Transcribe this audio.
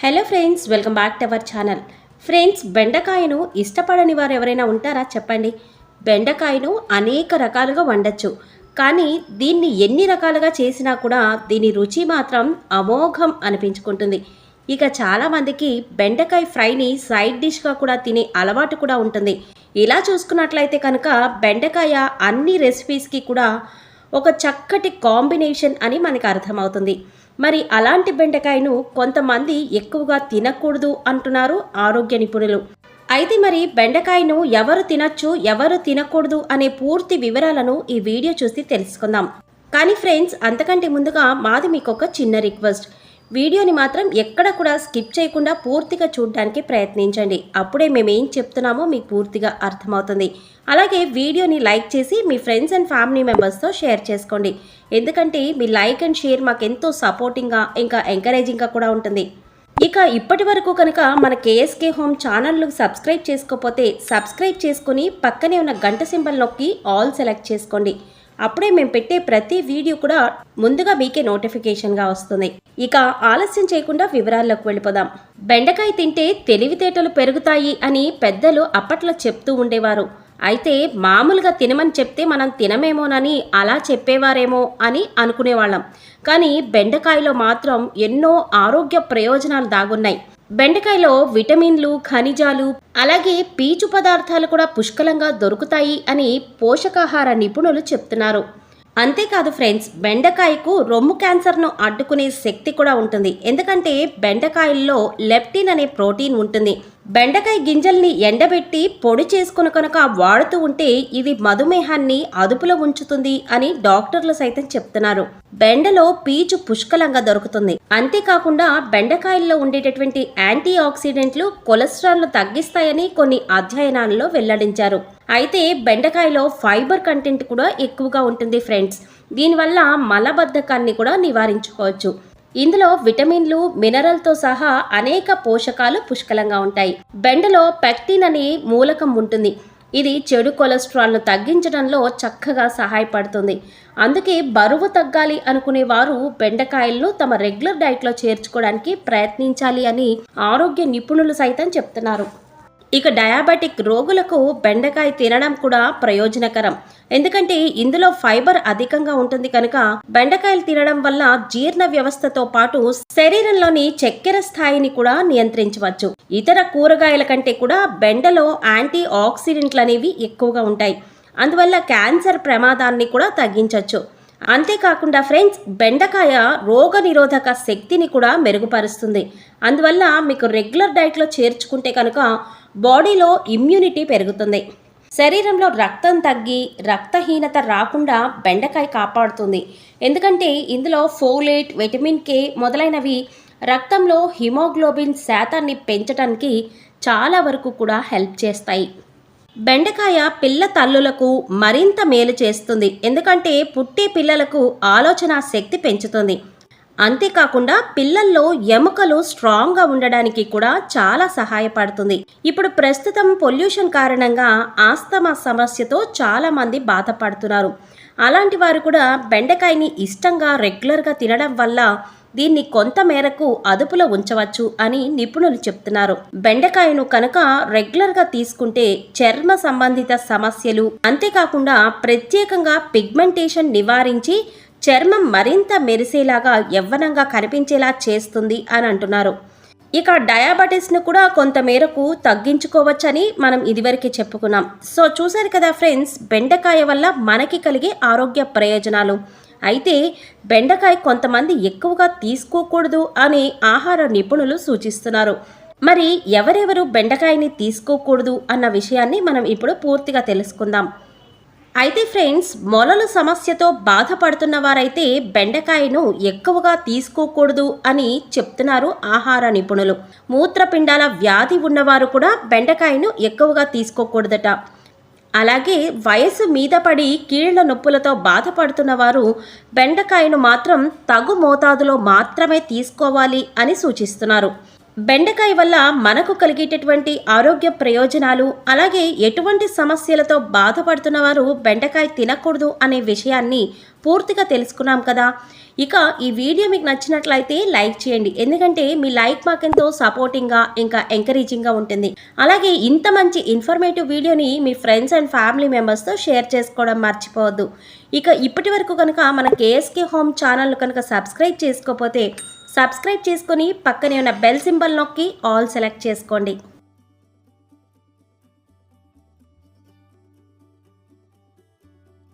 Hello friends, welcome back to our channel. Friends, బెండకాయను ఇష్టపడని వారు ఎవరైనా ఉంటారా చెప్పండి. బెండకాయను అనేక రకాలుగా వండొచ్చు, కానీ దీన్ని ఎన్ని రకాలుగా చేసినా కూడా దీని రుచి మాత్రం అమోఘం అనిపించుకుంటుంది. ఇక చాలామందికి బెండకాయ ఫ్రైని సైడ్ డిష్గా కూడా తినే అలవాటు కూడా ఉంటుంది. ఇలా చూసుకున్నట్లయితే కనుక బెండకాయ అన్ని రెసిపీస్కి కూడా ఒక చక్కటి కాంబినేషన్ అని మనకు అర్థమవుతుంది. మరి అలాంటి బెండకాయను కొంతమంది ఎక్కువగా తినకూడదు అంటున్నారు ఆరోగ్య నిపుణులు. అయితే మరి బెండకాయను ఎవరు తినచ్చు, ఎవరు తినకూడదు అనే పూర్తి వివరాలను ఈ వీడియో చూసి తెలుసుకుందాం. కానీ ఫ్రెండ్స్, అంతకంటే ముందుగా మాది మీకు ఒక చిన్న రిక్వెస్ట్. వీడియోని మాత్రం ఎక్కడ కూడా స్కిప్ చేయకుండా పూర్తిగా చూడడానికి ప్రయత్నించండి. అప్పుడే మేము ఏం చెప్తున్నామో మీకు పూర్తిగా అర్థమవుతుంది. అలాగే వీడియోని లైక్ చేసి మీ ఫ్రెండ్స్ అండ్ ఫ్యామిలీ మెంబర్స్తో షేర్ చేసుకోండి. ఎందుకంటే మీ లైక్ అండ్ షేర్ మాకు ఎంతో సపోర్టింగ్గా ఇంకా ఎంకరేజింగ్గా కూడా ఉంటుంది. ఇక ఇప్పటి వరకు కనుక మన కేఎస్కే హోమ్ ఛానల్ను సబ్స్క్రైబ్ చేసుకోకపోతే సబ్స్క్రైబ్ చేసుకుని పక్కనే ఉన్న గంట సింబల్ నొక్కి ఆల్ సెలెక్ట్ చేసుకోండి. అప్పుడే మేము పెట్టే ప్రతి వీడియో కూడా ముందుగా మీకే నోటిఫికేషన్గా వస్తుంది. ఇక ఆలస్యం చేయకుండా వివరాల్లోకి వెళ్ళిపోదాం. బెండకాయ తింటే తెలివితేటలు పెరుగుతాయి అని పెద్దలు అప్పట్లో చెప్తూ ఉండేవారు. అయితే మామూలుగా తినమని చెప్తే మనం తినమేమోనని అలా చెప్పేవారేమో అని అనుకునేవాళ్ళం. కానీ బెండకాయలో మాత్రం ఎన్నో ఆరోగ్య ప్రయోజనాలు దాగున్నాయి. బెండకాయలో విటమిన్లు, ఖనిజాలు, అలాగే పీచు పదార్థాలు కూడా పుష్కలంగా దొరుకుతాయి అని పోషకాహార నిపుణులు చెప్తున్నారు. అంతేకాదు ఫ్రెండ్స్, బెండకాయకు రొమ్ము క్యాన్సర్ను అడ్డుకునే శక్తి కూడా ఉంటుంది. ఎందుకంటే బెండకాయల్లో లెప్టిన్ అనే ప్రోటీన్ ఉంటుంది. బెండకాయ గింజల్ని ఎండబెట్టి పొడి చేసుకుని కనుక వాడుతూ ఉంటే ఇది మధుమేహాన్ని అదుపులో ఉంచుతుంది అని డాక్టర్లు సైతం చెప్తున్నారు. బెండలో పీచు పుష్కలంగా దొరుకుతుంది. అంతేకాకుండా బెండకాయల్లో ఉండేటటువంటి యాంటీ ఆక్సిడెంట్లు కొలెస్ట్రాల్ను తగ్గిస్తాయని కొన్ని అధ్యయనాలలో వెల్లడించారు. అయితే బెండకాయలో ఫైబర్ కంటెంట్ కూడా ఎక్కువగా ఉంటుంది ఫ్రెండ్స్. దీనివల్ల మలబద్ధకాన్ని కూడా నివారించుకోవచ్చు. ఇందులో విటమిన్లు, మినరల్తో సహా అనేక పోషకాలు పుష్కలంగా ఉంటాయి. బెండలో పెక్టిన్ అనే మూలకం ఉంటుంది. ఇది చెడు కొలెస్ట్రాల్ను తగ్గించడంలో చక్కగా సహాయపడుతుంది. అందుకే బరువు తగ్గాలి అనుకునే వారు బెండకాయలను తమ రెగ్యులర్ డైట్లో చేర్చుకోవడానికి ప్రయత్నించాలి అని ఆరోగ్య నిపుణులు సైతం చెప్తున్నారు. ఇక డయాబెటిక్ రోగులకు బెండకాయ తినడం కూడా ప్రయోజనకరం. ఎందుకంటే ఇందులో ఫైబర్ అధికంగా ఉంటుంది కనుక బెండకాయలు తినడం వల్ల జీర్ణ వ్యవస్థతో పాటు శరీరంలోని చక్కెర స్థాయిని కూడా నియంత్రించవచ్చు. ఇతర కూరగాయల కంటే కూడా బెండలో యాంటీ ఆక్సిడెంట్లు అనేవి ఎక్కువగా ఉంటాయి. అందువల్ల క్యాన్సర్ ప్రమాదాన్ని కూడా తగ్గించవచ్చు. అంతేకాకుండా ఫ్రెండ్స్, బెండకాయ రోగ నిరోధక శక్తిని కూడా మెరుగుపరుస్తుంది. అందువల్ల మీకు రెగ్యులర్ డైట్లో చేర్చుకుంటే కనుక బాడీలో ఇమ్యూనిటీ పెరుగుతుంది. శరీరంలో రక్తం తగ్గి రక్తహీనత రాకుండా బెండకాయ కాపాడుతుంది. ఎందుకంటే ఇందులో ఫోలేట్, విటమిన్ కే మొదలైనవి రక్తంలో హిమోగ్లోబిన్ శాతాన్ని పెంచడానికి చాలా వరకు కూడా హెల్ప్ చేస్తాయి. బెండకాయ పిల్ల తల్లులకు మరింత మేలు చేస్తుంది. ఎందుకంటే పుట్టే పిల్లలకు ఆలోచన శక్తి పెంచుతుంది. అంతేకాకుండా పిల్లల్లో ఎముకలు స్ట్రాంగ్గా ఉండడానికి కూడా చాలా సహాయపడుతుంది. ఇప్పుడు ప్రస్తుతం పొల్యూషన్ కారణంగా ఆస్తమా సమస్యతో చాలా మంది బాధపడుతున్నారు. అలాంటి వారు కూడా బెండకాయని ఇష్టంగా రెగ్యులర్గా తినడం వల్ల దీన్ని కొంత మేరకు అదుపులో ఉంచవచ్చు అని నిపుణులు చెప్తున్నారు. బెండకాయను కనుక రెగ్యులర్గా తీసుకుంటే చర్మ సంబంధిత సమస్యలు, అంతేకాకుండా ప్రత్యేకంగా పిగ్మెంటేషన్ నివారించి చర్మం మరింత మెరిసేలాగా యవ్వనంగా కనిపించేలా చేస్తుంది అని అంటున్నారు. ఇక డయాబెటీస్ను కూడా కొంత మేరకు తగ్గించుకోవచ్చని మనం ఇదివరకే చెప్పుకున్నాం. సో చూసారు కదా ఫ్రెండ్స్, బెండకాయ వల్ల మనకి కలిగే ఆరోగ్య ప్రయోజనాలు. అయితే బెండకాయ కొంతమంది ఎక్కువగా తీసుకోకూడదు అని ఆహార నిపుణులు సూచిస్తున్నారు. మరి ఎవరెవరు బెండకాయని తీసుకోకూడదు అన్న విషయాన్ని మనం ఇప్పుడు పూర్తిగా తెలుసుకుందాం. అయితే ఫ్రెండ్స్, మొలల సమస్యతో బాధపడుతున్న వారైతే బెండకాయను ఎక్కువగా తీసుకోకూడదు అని చెప్తున్నారు ఆహార నిపుణులు. మూత్రపిండాల వ్యాధి ఉన్నవారు కూడా బెండకాయను ఎక్కువగా తీసుకోకూడదట. అలాగే వయసు మీద పడి కీళ్ల నొప్పులతో బాధపడుతున్న వారు బెండకాయను మాత్రం తగు మోతాదులో మాత్రమే తీసుకోవాలి అని సూచిస్తున్నారు. బెండకాయ వల్ల మనకు కలిగేటటువంటి ఆరోగ్య ప్రయోజనాలు, అలాగే ఎటువంటి సమస్యలతో బాధపడుతున్న వారు బెండకాయ తినకూడదు అనే విషయాన్ని పూర్తిగా తెలుసుకున్నాం కదా. ఇక ఈ వీడియో మీకు నచ్చినట్లయితే లైక్ చేయండి, ఎందుకంటే మీ లైక్ మాకెంతో సపోర్టింగ్గా ఇంకా ఎంకరేజింగ్గా ఉంటుంది. అలాగే ఇంత మంచి ఇన్ఫర్మేటివ్ వీడియోని మీ ఫ్రెండ్స్ అండ్ ఫ్యామిలీ మెంబర్స్తో షేర్ చేసుకోవడం మర్చిపోవద్దు. ఇక ఇప్పటి వరకు కనుక మన కేఎస్కే హోమ్ ఛానల్ కనుక సబ్స్క్రైబ్ చేసుకోకపోతే సబ్స్క్రైబ్ చేసుకొని పక్కనే ఉన్న బెల్ సింబల్ నొక్కి ఆల్ సెలెక్ట్ చేసుకోండి.